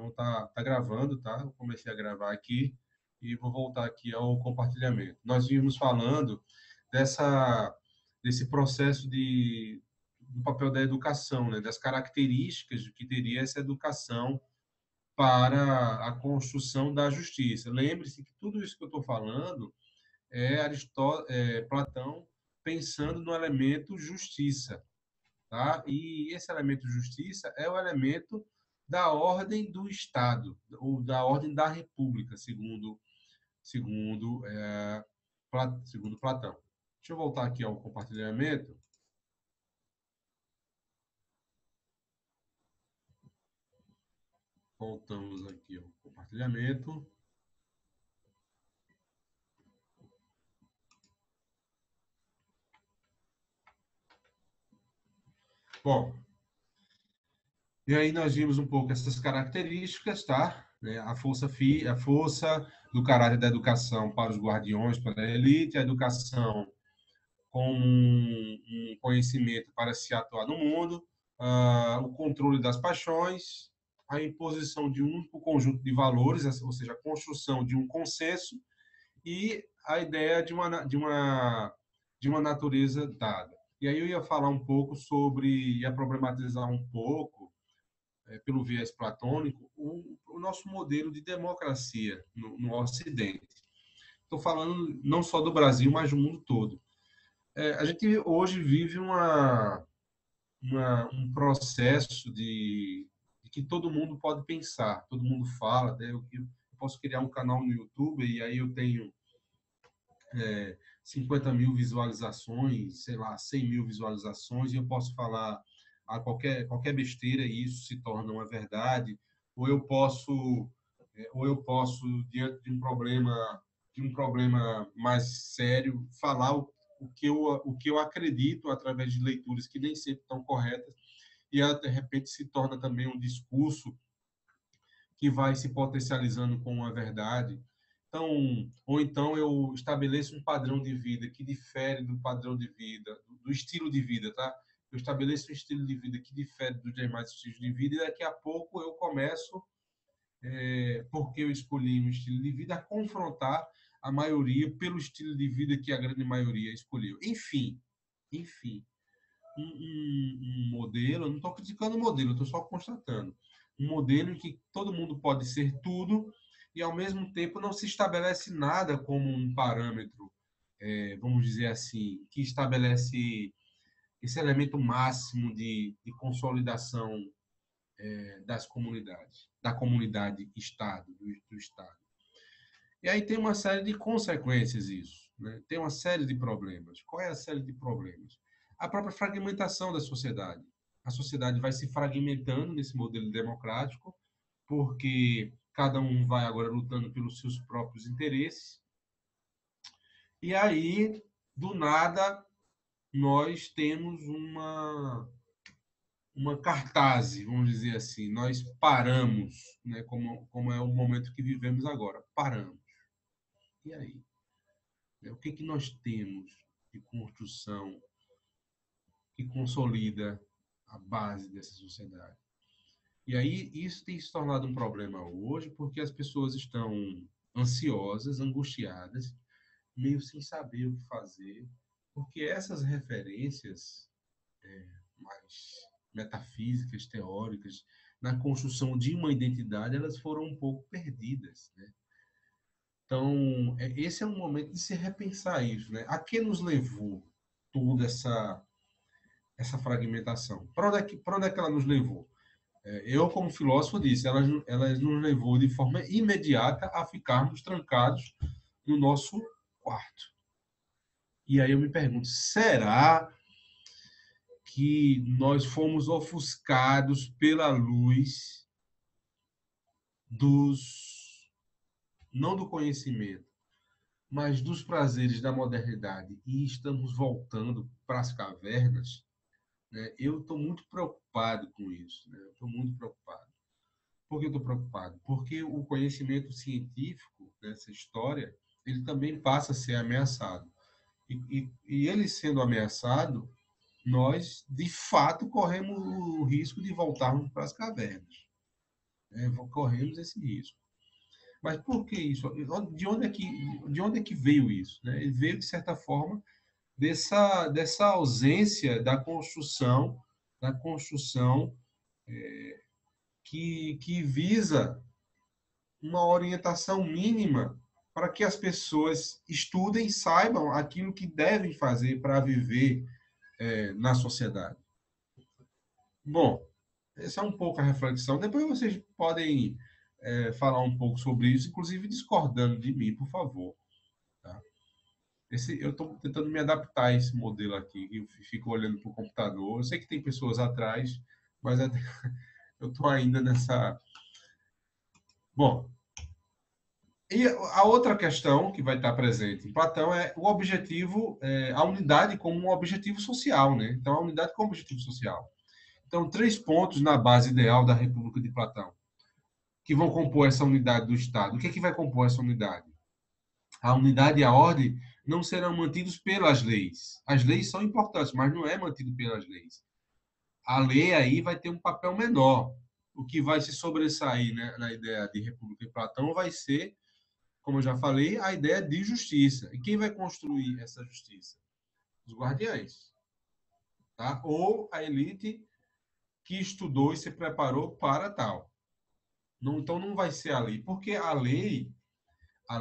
Então, tá gravando, tá? Eu comecei a gravar aqui e vou voltar aqui ao compartilhamento. Nós vimos falando desse processo do papel da educação, né? Das características que teria essa educação para a construção da justiça. Lembre-se que tudo isso que eu estou falando Platão pensando no elemento justiça, tá? E esse elemento justiça é o elemento da ordem do Estado, ou da ordem da República, segundo Platão. Deixa eu voltar aqui ao compartilhamento. Voltamos aqui ao compartilhamento. Bom, e aí nós vimos um pouco essas características, tá? A força do caráter da educação para os guardiões, para a elite, a educação como um conhecimento para se atuar no mundo, o controle das paixões, a imposição de um único conjunto de valores, ou seja, a construção de um consenso e a ideia de uma natureza dada. E aí eu ia falar um pouco ia problematizar um pouco, pelo viés platônico, o nosso modelo de democracia no Ocidente. Estou falando não só do Brasil, mas do mundo todo. A gente hoje vive um processo de que todo mundo pode pensar, todo mundo fala. Né? Eu posso criar um canal no YouTube e aí eu tenho 50 mil visualizações, sei lá, 100 mil visualizações, e eu posso falar qualquer besteira e isso se torna uma verdade, ou eu posso, diante de um problema mais sério, falar o que eu acredito através de leituras que nem sempre estão corretas, e ela, de repente, se torna também um discurso que vai se potencializando com uma verdade. Então, ou então eu estabeleço um padrão de vida que difere do padrão de vida, do estilo de vida, tá? Eu estabeleço um estilo de vida que difere dos demais estilos de vida e daqui a pouco eu começo, porque eu escolhi um estilo de vida, a confrontar a maioria pelo estilo de vida que a grande maioria escolheu. Enfim, um modelo, eu não estou criticando o modelo, eu estou só constatando. Um modelo em que todo mundo pode ser tudo e, ao mesmo tempo, não se estabelece nada como um parâmetro, vamos dizer assim, que estabelece esse elemento máximo de consolidação das comunidades, da comunidade Estado, do Estado. E aí tem uma série de consequências isso, né? Tem uma série de problemas. Qual é a série de problemas? A própria fragmentação da sociedade. A sociedade vai se fragmentando nesse modelo democrático, porque cada um vai agora lutando pelos seus próprios interesses. E aí, do nada, nós temos uma cartaz, vamos dizer assim. Nós paramos, né? Como é o momento que vivemos agora. Paramos. E aí? O que nós temos de construção que consolida a base dessa sociedade? E aí isso tem se tornado um problema hoje porque as pessoas estão ansiosas, angustiadas, meio sem saber o que fazer, porque essas referências mais metafísicas, teóricas, na construção de uma identidade, elas foram um pouco perdidas, né? Então, esse é um momento de se repensar isso, né? A que nos levou toda essa fragmentação? Para onde é que ela nos levou? Eu, como filósofo, disse, ela nos levou de forma imediata a ficarmos trancados no nosso quarto. E aí eu me pergunto, será que nós fomos ofuscados pela luz não do conhecimento, mas dos prazeres da modernidade e estamos voltando para as cavernas? Né? Eu estou muito preocupado com isso. Né? Estou muito preocupado. Por que eu estou preocupado? Porque o conhecimento científico dessa história ele também passa a ser ameaçado. E ele sendo ameaçado, nós, de fato, corremos o risco de voltarmos para as cavernas. corremos esse risco. Mas por que isso? De onde é que veio isso? Né? Ele veio, de certa forma, dessa ausência da construção que visa uma orientação mínima para que as pessoas estudem e saibam aquilo que devem fazer para viver na sociedade. Bom, essa é um pouco a reflexão. Depois vocês podem falar um pouco sobre isso, inclusive discordando de mim, por favor. Tá? Eu estou tentando me adaptar a esse modelo aqui, que eu fico olhando para o computador. Eu sei que tem pessoas atrás, mas eu estou ainda nessa. Bom, e a outra questão que vai estar presente em Platão é o objetivo, a unidade como um objetivo social, né? Então, a unidade como objetivo social. Então, 3 pontos na base ideal da República de Platão, que vão compor essa unidade do Estado. O que é que vai compor essa unidade? A unidade e a ordem não serão mantidos pelas leis. As leis são importantes, mas não é mantido pelas leis. A lei aí vai ter um papel menor. O que vai se sobressair, né, na ideia de República de Platão vai ser, como eu já falei, a ideia de justiça. E quem vai construir essa justiça? Os guardiães. Tá? Ou a elite que estudou e se preparou para tal. Não, então não vai ser a lei, porque a lei, a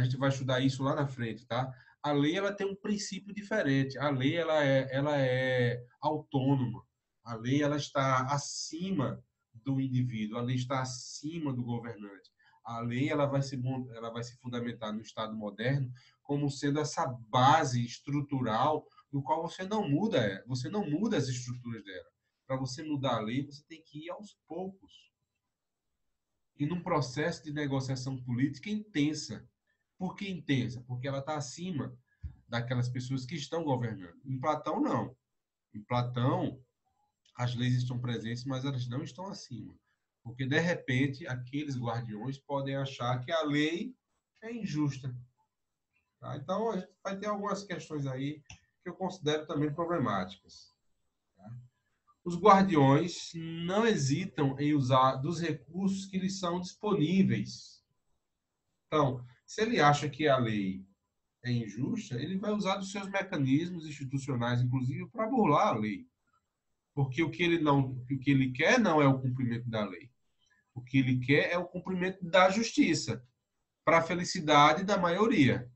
gente vai estudar isso lá na frente, tá? A lei ela tem um princípio diferente. A lei ela é autônoma. A lei ela está acima do indivíduo. A lei está acima do governante. A lei ela vai se fundamentar no Estado moderno como sendo essa base estrutural no qual você não muda as estruturas dela. Para você mudar a lei, você tem que ir aos poucos e num processo de negociação política intensa. Por que intensa? Porque ela está acima daquelas pessoas que estão governando. Em Platão, não. Em Platão, as leis estão presentes, mas elas não estão acima. Porque, de repente, aqueles guardiões podem achar que a lei é injusta. Tá? Então, a gente vai ter algumas questões aí que eu considero também problemáticas. Tá? Os guardiões não hesitam em usar dos recursos que lhes são disponíveis. Então, se ele acha que a lei é injusta, ele vai usar dos seus mecanismos institucionais, inclusive, para burlar a lei. Porque o que ele quer não é o cumprimento da lei. O que ele quer é o cumprimento da justiça, para a felicidade da maioria.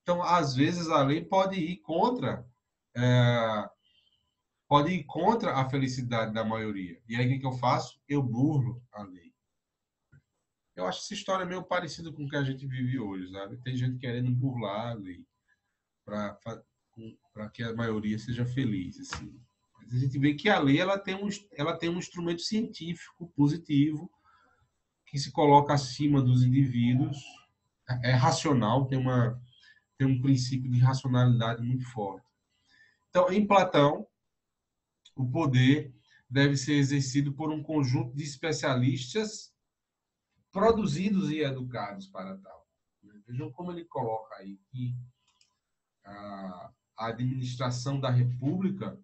Então, às vezes, a lei é, pode ir contra a felicidade da maioria. E aí, o que eu faço? Eu burlo a lei. Eu acho essa história meio parecida com o que a gente vive hoje, sabe? Tem gente querendo burlar a lei para que a maioria seja feliz, assim. Mas a gente vê que a lei ela tem um instrumento científico positivo que se coloca acima dos indivíduos, é racional, tem um princípio de racionalidade muito forte. Então, em Platão, o poder deve ser exercido por um conjunto de especialistas produzidos e educados para tal. Vejam como ele coloca aí que a administração da República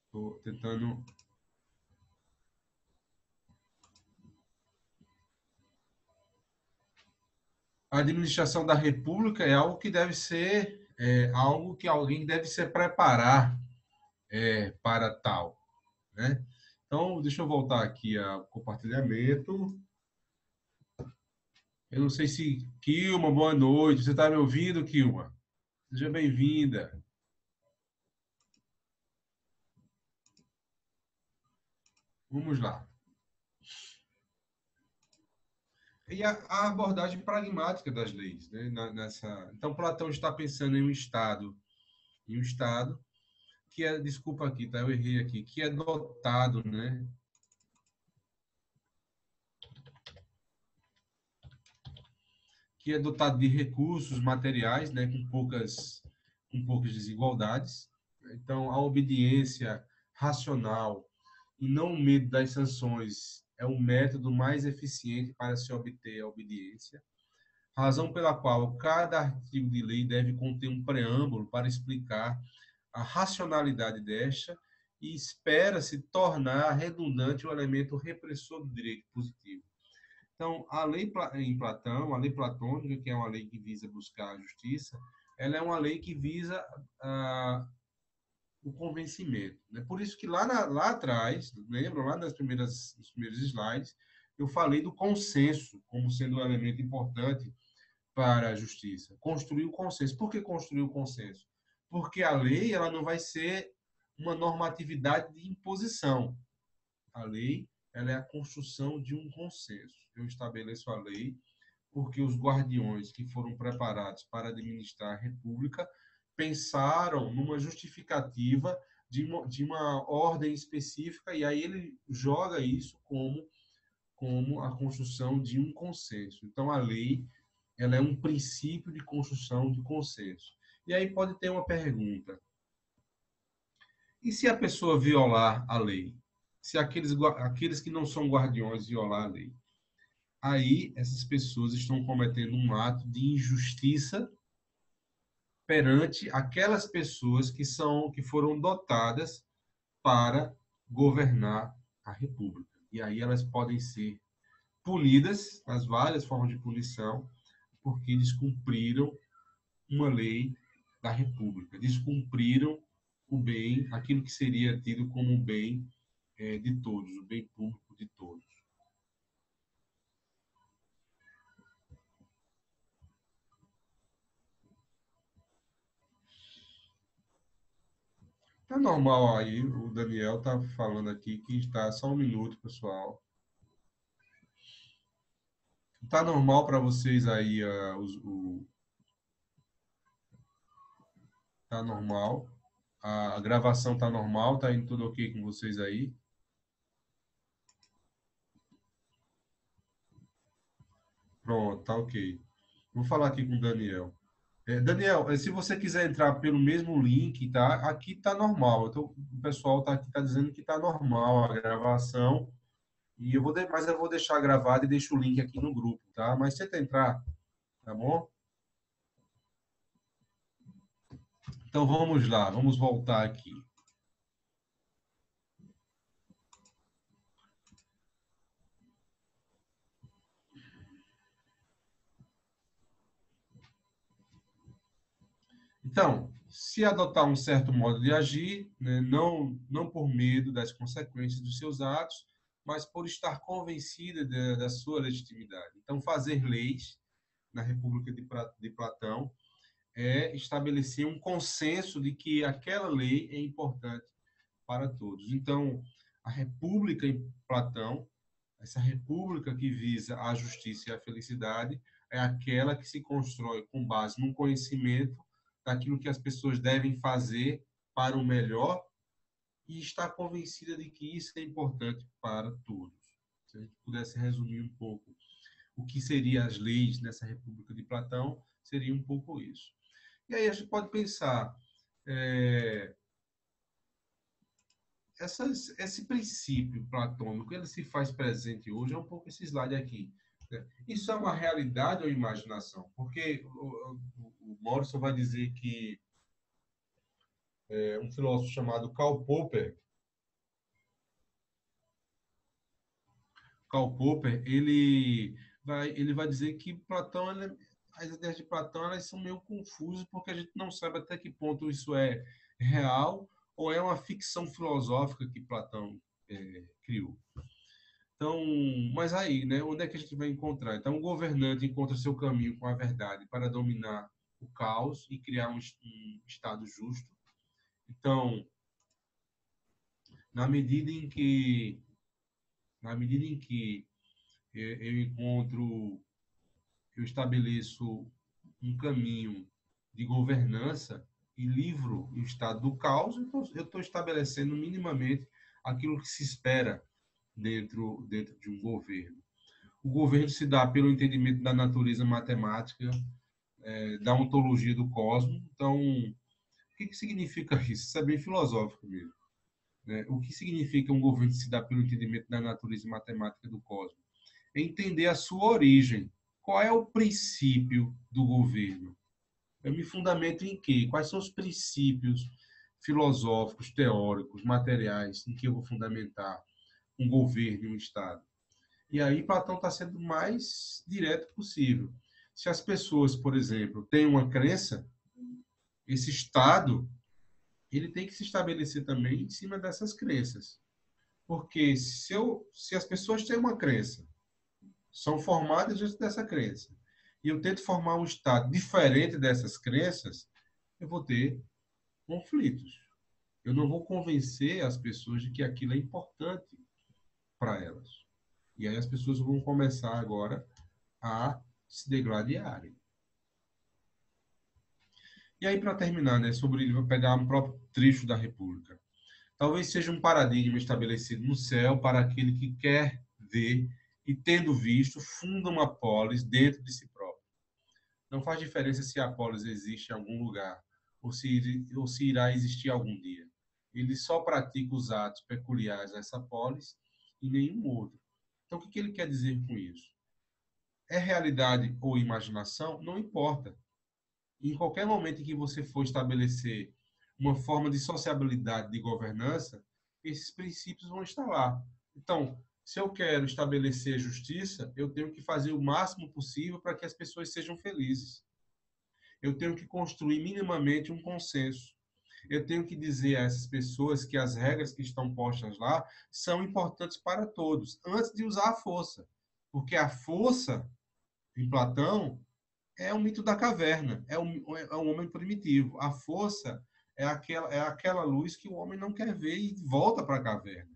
estou tentando. A administração da República é algo que deve ser algo que alguém deve se preparar para tal, né? Então, deixa eu voltar aqui ao compartilhamento. Eu não sei se Kilma, boa noite. Você está me ouvindo, Kilma? Seja bem-vinda. Vamos lá. E a abordagem pragmática das leis, né? Então, Platão está pensando em um Estado que é, desculpa aqui, tá? Eu errei aqui, que é dotado, né? Que é dotado de recursos materiais, né? Com poucas desigualdades. Então, a obediência racional e não o medo das sanções é o método mais eficiente para se obter a obediência. razão pela qual cada artigo de lei deve conter um preâmbulo para explicar a racionalidade desta e espera-se tornar redundante o elemento repressor do direito positivo. Então, a lei em Platão, a lei platônica, que é uma lei que visa buscar a justiça, ela é uma lei que visa o convencimento. Né? Por isso que lá atrás, lembram, lá nos primeiros slides, eu falei do consenso como sendo um elemento importante para a justiça. Construir o consenso. Por que construir o consenso? Porque a lei ela não vai ser uma normatividade de imposição. A lei ela é a construção de um consenso. Eu estabeleço a lei porque os guardiões que foram preparados para administrar a República pensaram numa justificativa de uma ordem específica e aí ele joga isso como a construção de um consenso. Então, a lei ela é um princípio de construção de consenso. E aí pode ter uma pergunta. E se a pessoa violar a lei? Se aqueles que não são guardiões violar a lei? Aí essas pessoas estão cometendo um ato de injustiça perante aquelas pessoas que foram dotadas para governar a República. E aí elas podem ser punidas, as várias formas de punição, porque descumpriram uma lei da República, descumpriram o bem, aquilo que seria tido como o bem de todos, o bem público de todos. Tá normal aí, o Daniel tá falando aqui que está só um minuto, pessoal. Tá normal para vocês aí tá normal. A gravação tá normal, tá indo tudo ok com vocês aí? Pronto, tá ok. Vou falar aqui com o Daniel. Daniel, se você quiser entrar pelo mesmo link, tá? Aqui tá normal. Então, o pessoal tá aqui tá dizendo que tá normal a gravação. E mas eu vou deixar gravado e deixo o link aqui no grupo, tá? Mas tenta entrar, tá bom? Então vamos lá, vamos voltar aqui. Então, se adotar um certo modo de agir, né, não por medo das consequências dos seus atos, mas por estar convencida da sua legitimidade. Então, fazer leis na República de Platão é estabelecer um consenso de que aquela lei é importante para todos. Então, a República em Platão, essa república que visa a justiça e a felicidade, é aquela que se constrói com base no conhecimento daquilo que as pessoas devem fazer para o melhor e está convencida de que isso é importante para todos. Se a gente pudesse resumir um pouco o que seriam as leis nessa República de Platão, seria um pouco isso. E aí a gente pode pensar, esse princípio platônico, ele se faz presente hoje, é um pouco esse slide aqui. Né? Isso é uma realidade ou imaginação? Porque o Morrison vai dizer que um filósofo chamado Karl Popper, ele vai dizer que Platão, as ideias de Platão, elas são meio confusas porque a gente não sabe até que ponto isso é real ou é uma ficção filosófica que Platão criou. Então, mas aí, né, onde é que a gente vai encontrar? Então, o governante encontra seu caminho com a verdade para dominar o caos e criar um estado justo. Então, na medida em que na medida em que eu encontro, eu estabeleço um caminho de governança e livro o estado do caos, então eu estou estabelecendo minimamente aquilo que se espera dentro de um governo. O governo se dá pelo entendimento da natureza matemática, da ontologia do cosmos. Então, o que significa isso? Isso é bem filosófico mesmo. Né? O que significa um governo se dar pelo entendimento da natureza matemática do cosmos? É entender a sua origem qual é o princípio do governo? Eu me fundamento em quê? Quais são os princípios filosóficos, teóricos, materiais em que eu vou fundamentar um governo e um Estado? E aí Platão está sendo o mais direto possível. Se as pessoas, por exemplo, têm uma crença, esse Estado ele tem que se estabelecer também em cima dessas crenças. Porque se as pessoas têm uma crença, são formadas dentro dessa crença, e eu tento formar um Estado diferente dessas crenças, eu vou ter conflitos. Eu não vou convencer as pessoas de que aquilo é importante para elas. E aí as pessoas vão começar agora a se degladiarem. E aí, para terminar, né, sobre ele vai pegar um próprio trecho da República. Talvez seja um paradigma estabelecido no céu para aquele que quer ver e, tendo visto, funda uma polis dentro de si próprio. Não faz diferença se a polis existe em algum lugar ou se irá existir algum dia. Ele só pratica os atos peculiares dessa polis e nenhum outro. Então, o que ele quer dizer com isso? É realidade ou imaginação? Não importa. Em qualquer momento em que você for estabelecer uma forma de sociabilidade, de governança, esses princípios vão estar lá. Então, se eu quero estabelecer justiça, eu tenho que fazer o máximo possível para que as pessoas sejam felizes. Eu tenho que construir minimamente um consenso. Eu tenho que dizer a essas pessoas que as regras que estão postas lá são importantes para todos, antes de usar a força. Porque a força, em Platão, é o mito da caverna, é um homem primitivo. A força é aquela luz que o homem não quer ver e volta para a caverna.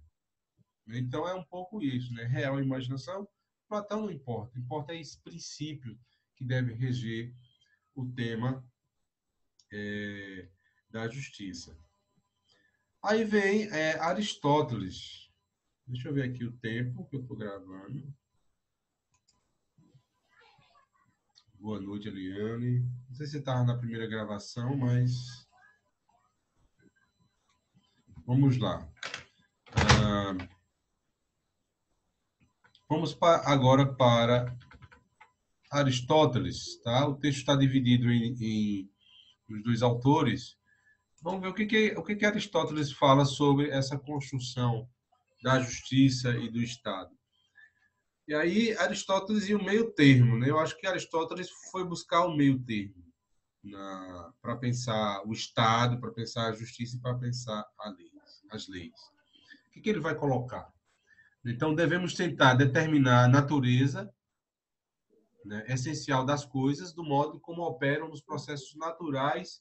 Então é um pouco isso, né? Real e imaginação, Platão não importa. Importa é esse princípio que deve reger o tema da justiça. Aí vem Aristóteles. Deixa eu ver aqui o tempo que eu estou gravando. Boa noite, Eliane. Não sei se você estava na primeira gravação, mas vamos lá. Vamos agora para Aristóteles, tá? O texto está dividido em os dois autores. Vamos ver o que Aristóteles fala sobre essa construção da justiça e do Estado. E aí Aristóteles e o meio termo, né? Eu acho que Aristóteles foi buscar o meio termo para pensar o Estado, para pensar a justiça e para pensar as leis. O que ele vai colocar? Então, devemos tentar determinar a natureza, né, essencial das coisas, do modo como operam nos processos naturais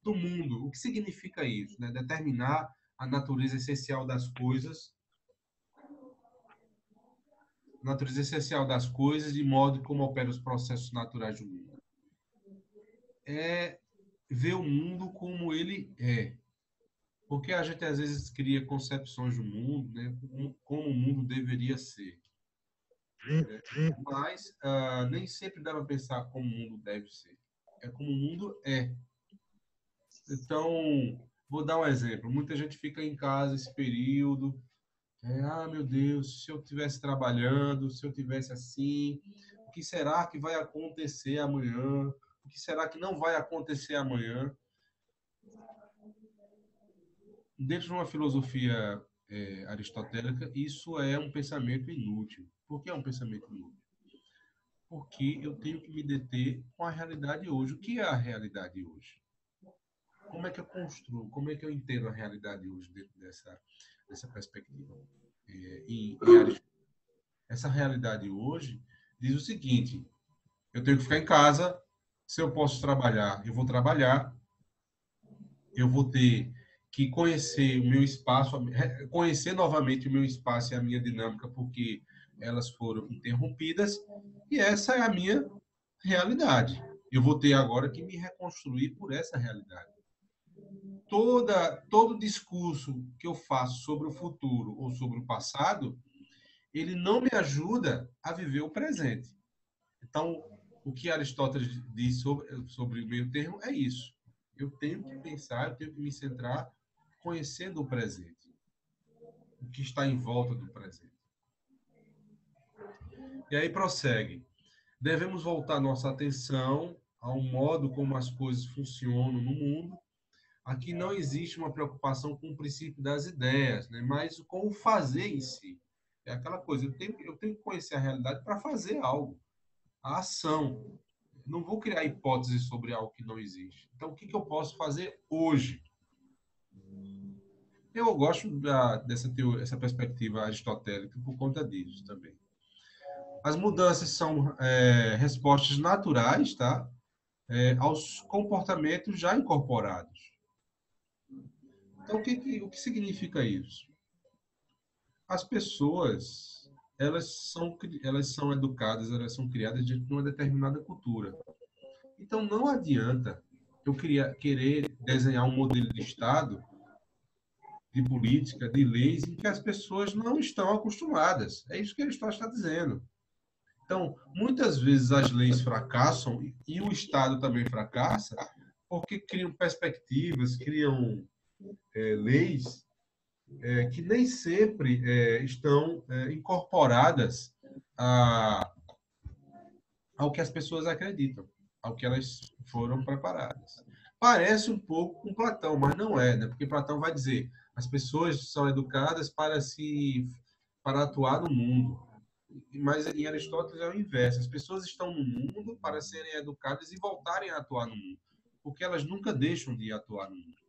do mundo. O que significa isso? Né? Determinar a natureza essencial das coisas, de modo como operam os processos naturais do mundo. É ver o mundo como ele é. Porque a gente às vezes cria concepções do mundo, né, como o mundo deveria ser. Mas nem sempre dá para pensar como o mundo deve ser. É como o mundo é. Então, vou dar um exemplo. Muita gente fica em casa esse período. Meu Deus, se eu estivesse trabalhando, se eu tivesse assim, o que será que vai acontecer amanhã? O que será que não vai acontecer amanhã? Dentro de uma filosofia aristotélica, isso é um pensamento inútil. Por que é um pensamento inútil? Porque eu tenho que me deter com a realidade hoje. O que é a realidade hoje? Como é que eu construo? Como é que eu entendo a realidade hoje dentro dessa perspectiva? Essa realidade hoje diz o seguinte: eu tenho que ficar em casa. Se eu posso trabalhar, eu vou trabalhar. Eu vou ter que conhecer o meu espaço, conhecer novamente o meu espaço e a minha dinâmica, porque elas foram interrompidas, e essa é a minha realidade. Eu vou ter agora que me reconstruir por essa realidade. Todo discurso que eu faço sobre o futuro ou sobre o passado, ele não me ajuda a viver o presente. Então, o que Aristóteles diz sobre o meio termo é isso. Eu tenho que pensar, eu tenho que me centrar conhecendo o presente, o que está em volta do presente. E aí prossegue. devemos voltar nossa atenção ao modo como as coisas funcionam no mundo. Aqui não existe uma preocupação com o princípio das ideias, né? Mas com o fazer em si. É aquela coisa, eu tenho que conhecer a realidade para fazer algo, a ação. Não vou criar hipóteses sobre algo que não existe. Então, o que eu posso fazer hoje? Eu gosto essa perspectiva aristotélica por conta disso também. As mudanças são respostas naturais, tá? Aos comportamentos já incorporados. Então, o que significa isso? As pessoas, elas são educadas, elas são criadas dentro de uma determinada cultura. Então, não adianta eu querer desenhar um modelo de Estado, de política, de leis, em que as pessoas não estão acostumadas. É isso que Aristóteles está dizendo. Então, muitas vezes as leis fracassam e o Estado também fracassa porque criam perspectivas, criam leis que nem sempre estão incorporadas a, ao que as pessoas acreditam, ao que elas foram preparadas. Parece um pouco com Platão, mas não é, né? Porque Platão vai dizer as pessoas são educadas para atuar no mundo. Mas em Aristóteles é o inverso. As pessoas estão no mundo para serem educadas e voltarem a atuar no mundo, porque elas nunca deixam de atuar no mundo.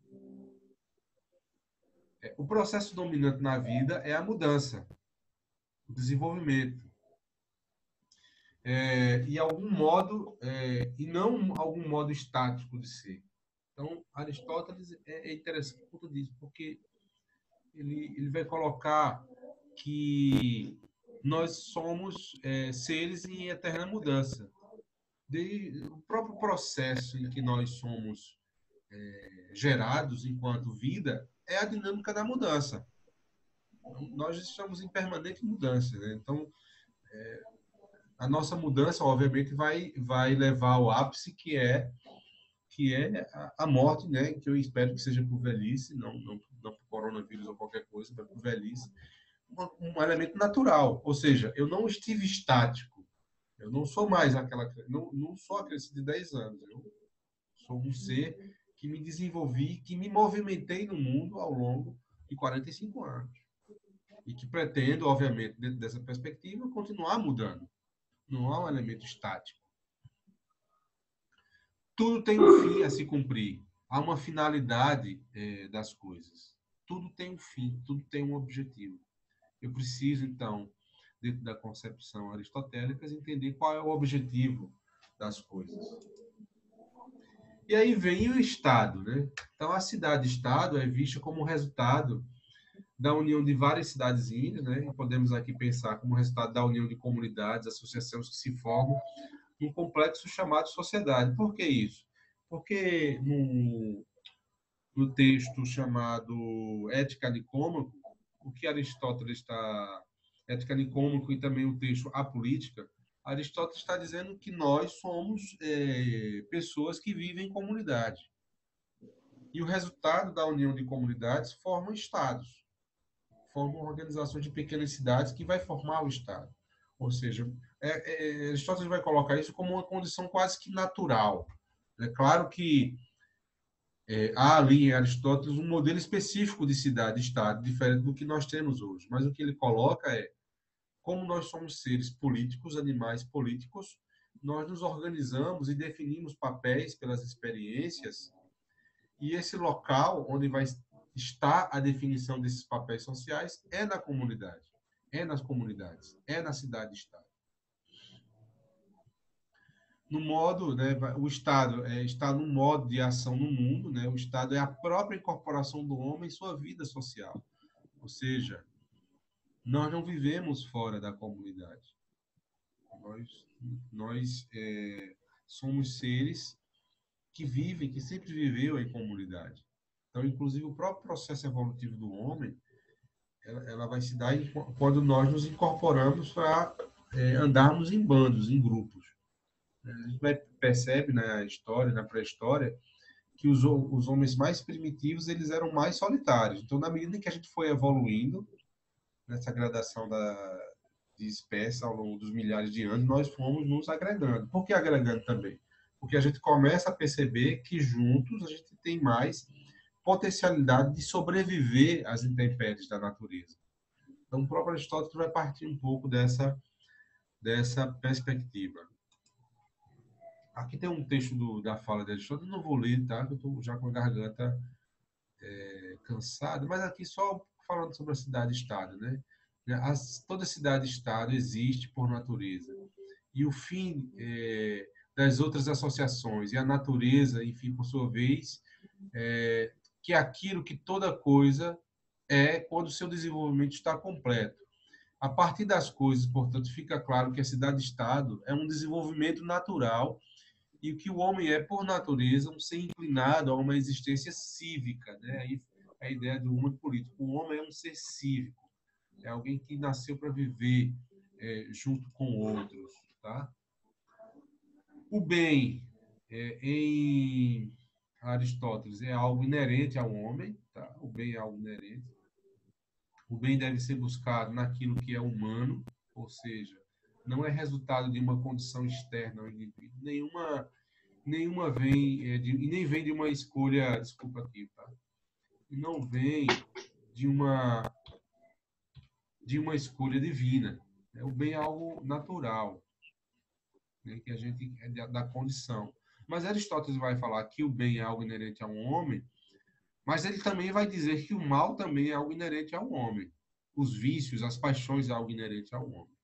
O processo dominante na vida é a mudança, o desenvolvimento. E algum modo, e não algum modo estático de ser. Então, Aristóteles é interessante por conta disso, porque ele vai colocar que nós somos seres em eterna mudança. O próprio processo em que nós somos gerados enquanto vida é a dinâmica da mudança. Então, nós estamos em permanente mudança, né? Então, a nossa mudança, obviamente, vai levar ao ápice, que é a morte, né? Que eu espero que seja por velhice, não por coronavírus ou qualquer coisa, mas por velhice. Um elemento natural, ou seja, eu não estive estático. Eu não sou mais não sou a criança de 10 anos. Eu sou um ser que me desenvolvi, que me movimentei no mundo ao longo de 45 anos. E que pretendo, obviamente, dentro dessa perspectiva, continuar mudando. Não há um elemento estático. Tudo tem um fim a se cumprir. Há uma finalidade das coisas. Tudo tem um fim, tudo tem um objetivo. Eu preciso, então, dentro da concepção aristotélica, entender qual é o objetivo das coisas. E aí vem o Estado, né? Então, a cidade-estado é vista como resultado da união de várias cidadezinhas, né? E podemos aqui pensar como resultado da união de comunidades, associações que se formam num complexo chamado sociedade. Por que isso? Porque no texto chamado Ética Nicômaco, o que Aristóteles está... Ética Nicômaco e também o texto A Política, Aristóteles está dizendo que nós somos pessoas que vivem em comunidade. E o resultado da união de comunidades forma estados, formam organizações de pequenas cidades que vai formar o Estado. Ou seja, Aristóteles vai colocar isso como uma condição quase que natural. É claro que há ali em Aristóteles um modelo específico de cidade-estado, diferente do que nós temos hoje. Mas o que ele coloca é, como nós somos seres políticos, animais políticos, nós nos organizamos e definimos papéis pelas experiências, e esse local onde vai estar a definição desses papéis sociais é na comunidade, é nas comunidades, é na cidade-estado. No modo, né, o Estado está no modo de ação no mundo, né? O Estado é a própria incorporação do homem em sua vida social. Ou seja, nós não vivemos fora da comunidade. Nós somos seres que vivem, que sempre viveu em comunidade. Então, inclusive, o próprio processo evolutivo do homem, ela vai se dar quando nós nos incorporamos para andarmos em bandos, em grupos. A gente percebe na história, na pré-história, que os homens mais primitivos eles eram mais solitários. Então, na medida que a gente foi evoluindo nessa gradação de espécies ao longo dos milhares de anos, nós fomos nos agregando. Por que agregando também? Porque a gente começa a perceber que juntos a gente tem mais potencialidade de sobreviver às intempéries da natureza. Então, o próprio Aristóteles vai partir um pouco dessa perspectiva. Aqui tem um texto da fala de Aristóteles, não vou ler, tá? Eu estou já com a garganta cansada, mas aqui só falando sobre a cidade-estado, né? Toda cidade-estado existe por natureza. E o fim das outras associações e a natureza, enfim, por sua vez, que é aquilo que toda coisa é quando o seu desenvolvimento está completo. A partir das coisas, portanto, fica claro que a cidade-estado é um desenvolvimento natural e que o homem é, por natureza, um ser inclinado a uma existência cívica, né? Aí a ideia do homem político. O homem é um ser cívico, é alguém que nasceu para viver junto com outros, tá? O bem, em Aristóteles, é algo inerente ao homem, tá? O bem é algo inerente. O bem deve ser buscado naquilo que é humano, ou seja, não é resultado de uma condição externa ao indivíduo. Nenhuma vem e nem vem de uma escolha, desculpa aqui, tá? E não vem de uma escolha divina. Né? O bem é algo natural, né? Que a gente é da condição. Mas Aristóteles vai falar que o bem é algo inerente a um homem, mas ele também vai dizer que o mal também é algo inerente ao homem. Os vícios, as paixões é algo inerente ao homem.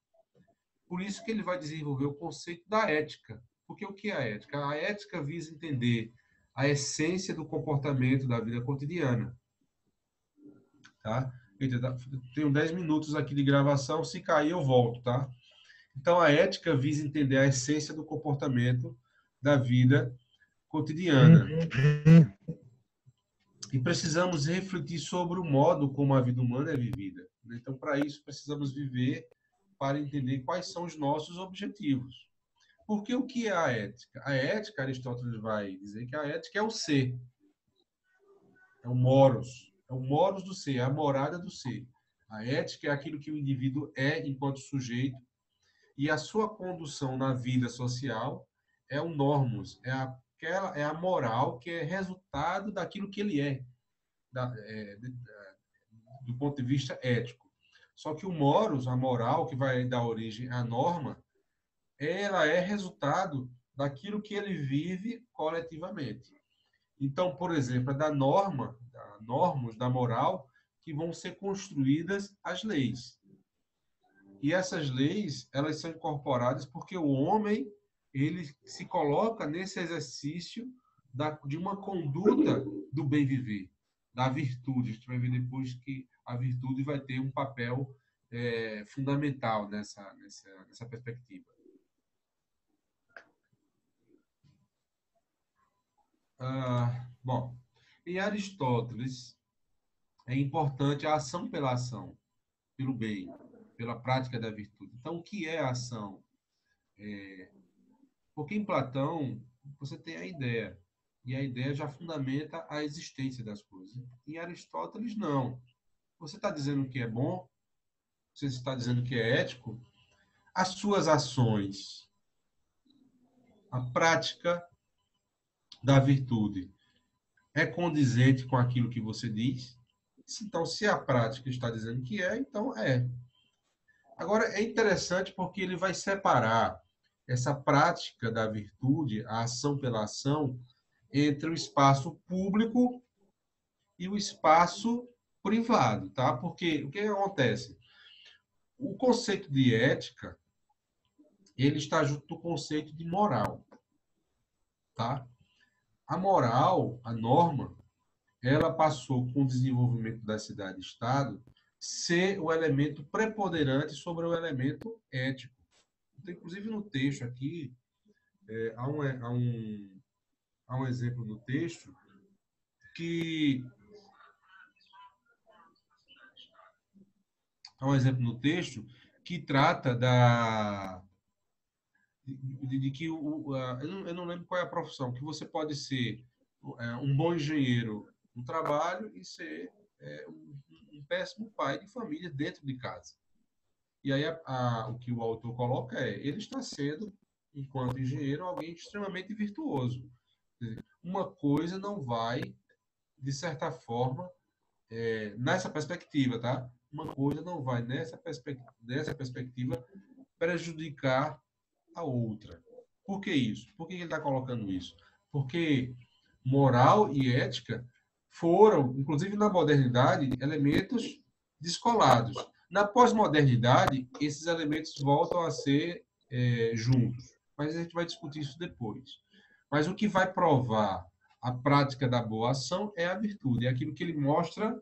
Por isso que ele vai desenvolver o conceito da ética. Porque o que é a ética? A ética visa entender a essência do comportamento da vida cotidiana. Tá? Tenho 10 minutos aqui de gravação, se cair eu volto, tá? Então, a ética visa entender a essência do comportamento da vida cotidiana. E precisamos refletir sobre o modo como a vida humana é vivida. Então, para isso, precisamos viver para entender quais são os nossos objetivos. Porque o que é a ética? A ética, Aristóteles vai dizer que a ética é o ser, é o moros do ser, é a morada do ser. A ética é aquilo que o indivíduo é enquanto sujeito e a sua condução na vida social é o normos, é a moral que é resultado daquilo que ele é, do ponto de vista ético. Só que o moros, a moral que vai dar origem à norma, ela é resultado daquilo que ele vive coletivamente. Então, por exemplo, é da norma, da normos, da moral, que vão ser construídas as leis. E essas leis, elas são incorporadas porque o homem, ele se coloca nesse exercício de uma conduta do bem viver, da virtude. A gente vai ver depois que a virtude vai ter um papel fundamental nessa perspectiva. Bom, em Aristóteles, é importante a ação pela ação, pelo bem, pela prática da virtude. Então, o que é a ação? Porque em Platão, você tem a ideia, e a ideia já fundamenta a existência das coisas. Em Aristóteles, não. Você está dizendo que é bom, você está dizendo que é ético, as suas ações, a prática da virtude é condizente com aquilo que você diz? Então, se a prática está dizendo que é, então é. Agora, é interessante porque ele vai separar essa prática da virtude, a ação pela ação, entre o espaço público e o espaço privado, tá? Porque o que acontece? O conceito de ética, ele está junto do conceito de moral, tá? A moral, a norma, ela passou com o desenvolvimento da cidade-estado ser o elemento preponderante sobre o elemento ético. Então, inclusive no texto aqui, há um exemplo no texto que trata de que eu não lembro qual é a profissão, que você pode ser um bom engenheiro no trabalho e ser um péssimo pai de família dentro de casa. E aí o que o autor coloca é, ele está sendo, enquanto engenheiro, alguém extremamente virtuoso. Uma coisa não vai, de certa forma, nessa perspectiva, tá? Uma coisa não vai, nessa perspectiva, prejudicar a outra. Por que isso? Por que ele está colocando isso? Porque moral e ética foram, inclusive na modernidade, elementos descolados. Na pós-modernidade, esses elementos voltam a ser juntos. Mas a gente vai discutir isso depois. Mas o que vai provar a prática da boa ação é a virtude, é aquilo que ele mostra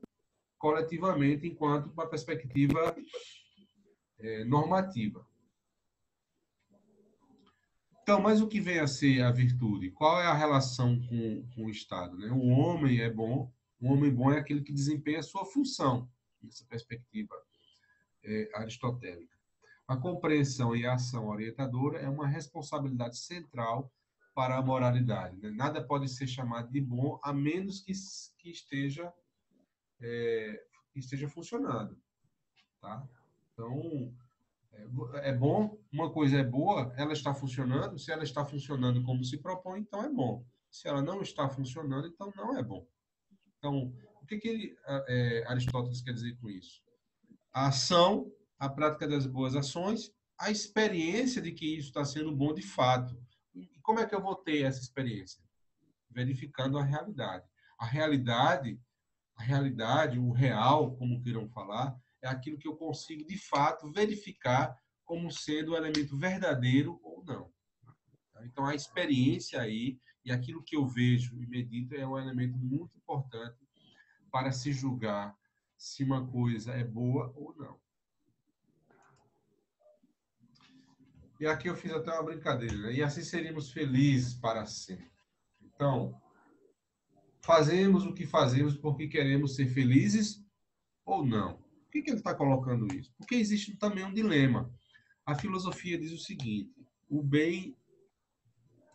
coletivamente enquanto uma perspectiva normativa. Então, mas o que vem a ser a virtude? Qual é a relação com o Estado? Né? O homem é bom, o homem bom é aquele que desempenha a sua função, nessa perspectiva aristotélica. A compreensão e a ação orientadora é uma responsabilidade central para a moralidade. Né? Nada pode ser chamado de bom a menos que esteja funcionando. Tá? Então, é bom, uma coisa é boa, ela está funcionando. Se ela está funcionando como se propõe, então é bom. Se ela não está funcionando, então não é bom. Então, o que Aristóteles quer dizer com isso? A ação, a prática das boas ações, a experiência de que isso está sendo bom de fato. E como é que eu vou ter essa experiência? Verificando a realidade. A realidade, a realidade, o real, como queiram falar, é aquilo que eu consigo de fato verificar como sendo o elemento verdadeiro ou não. Então, a experiência aí e aquilo que eu vejo e medito é um elemento muito importante para se julgar se uma coisa é boa ou não. E aqui eu fiz até uma brincadeira, né? E assim seríamos felizes para sempre. Então, fazemos o que fazemos porque queremos ser felizes ou não? Por que ele está colocando isso? Porque existe também um dilema. A filosofia diz o seguinte: o bem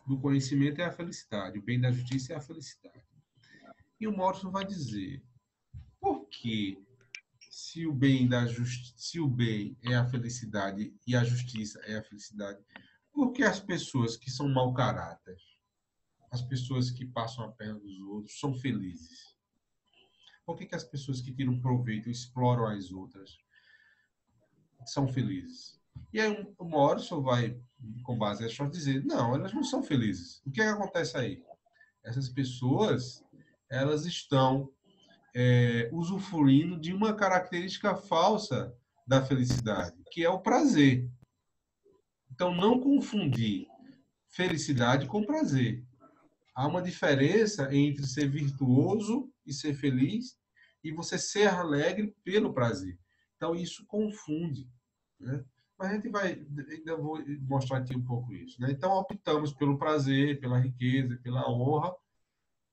do conhecimento é a felicidade, o bem da justiça é a felicidade. E o Morrison vai dizer: por que, se o bem é a felicidade e a justiça é a felicidade, por que as pessoas que são mau caráter, as pessoas que passam a perna dos outros, são felizes? Por que as pessoas que tiram proveito e exploram as outras são felizes? E aí o Morrison vai, com base nessa história, dizer: não, elas não são felizes. O que acontece aí? Essas pessoas, elas estão usufruindo de uma característica falsa da felicidade, que é o prazer. Então, não confundir felicidade com prazer. Há uma diferença entre ser virtuoso e ser feliz e você ser alegre pelo prazer. Então, isso confunde. Né? Mas a gente vai, ainda vou mostrar aqui um pouco isso. Né? Então, optamos pelo prazer, pela riqueza, pela honra,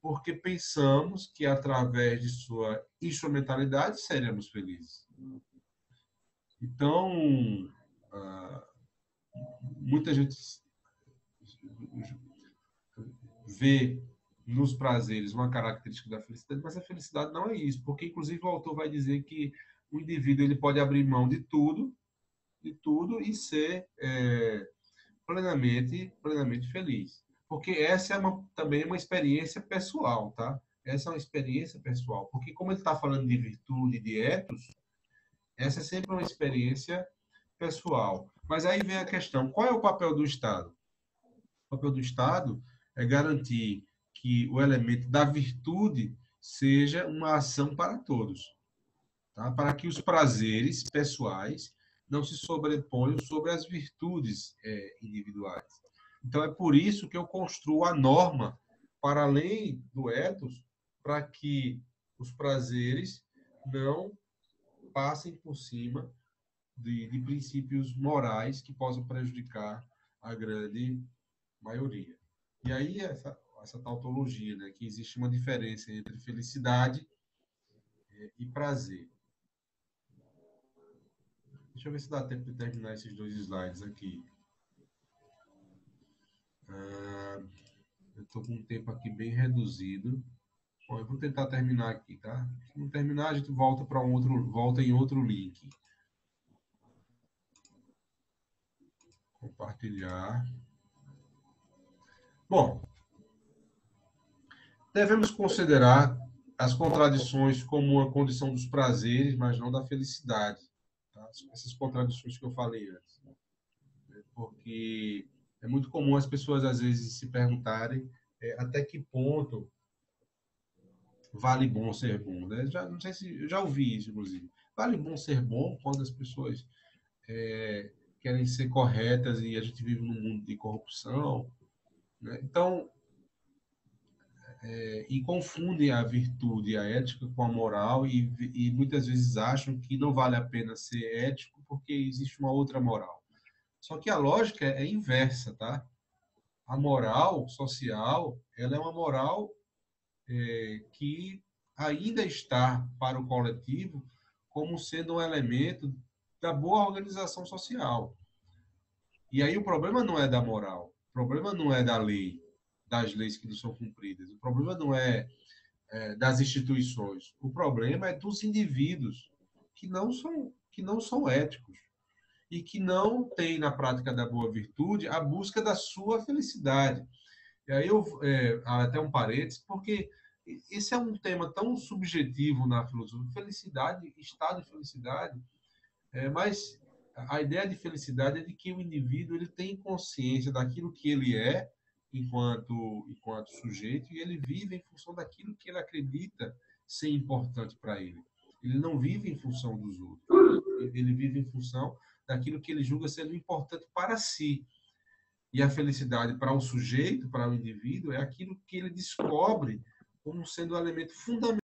porque pensamos que através de sua instrumentalidade seremos felizes. Então, muita gente vê nos prazeres uma característica da felicidade, mas a felicidade não é isso, porque inclusive o autor vai dizer que o indivíduo ele pode abrir mão de tudo e ser plenamente feliz. Porque essa é também uma experiência pessoal, tá? Essa é uma experiência pessoal. Porque como ele está falando de virtude, de ethos, essa é sempre uma experiência pessoal. Mas aí vem a questão, qual é o papel do Estado? O papel do Estado é garantir que o elemento da virtude seja uma ação para todos, tá? Para que os prazeres pessoais não se sobreponham sobre as virtudes individuais. Então, é por isso que eu construo a norma para além do ethos, para que os prazeres não passem por cima de princípios morais que possam prejudicar a grande maioria. E aí, essa tautologia, né, que existe uma diferença entre felicidade e prazer. Deixa eu ver se dá tempo de terminar esses dois slides aqui. Eu estou com um tempo aqui bem reduzido. Bom, eu vou tentar terminar aqui, tá? Se não terminar, a gente volta para volta em outro link. Compartilhar. Bom, devemos considerar as contradições como uma condição dos prazeres, mas não da felicidade. Tá? Essas contradições que eu falei antes. Porque é muito comum as pessoas, às vezes, se perguntarem até que ponto vale bom ser bom. Né? Já, não sei se eu já ouvi isso, inclusive. Vale bom ser bom quando as pessoas querem ser corretas e a gente vive num mundo de corrupção. Né? Então, e confundem a virtude e a ética com a moral e muitas vezes acham que não vale a pena ser ético porque existe uma outra moral. Só que a lógica é inversa, tá? A moral social, ela é uma moral que ainda está para o coletivo como sendo um elemento da boa organização social. E aí o problema não é da moral, o problema não é da lei, das leis que não são cumpridas, o problema não é das instituições. O problema é dos indivíduos que não são éticos e que não têm na prática da boa virtude a busca da sua felicidade. E aí até um parênteses, porque esse é um tema tão subjetivo na filosofia, felicidade, estado de felicidade, mas a ideia de felicidade é de que o indivíduo ele tem consciência daquilo que ele é enquanto sujeito e ele vive em função daquilo que ele acredita ser importante para ele. Ele não vive em função dos outros. Ele vive em função daquilo que ele julga ser importante para si. E a felicidade para o sujeito, para o indivíduo, é aquilo que ele descobre como sendo um elemento fundamental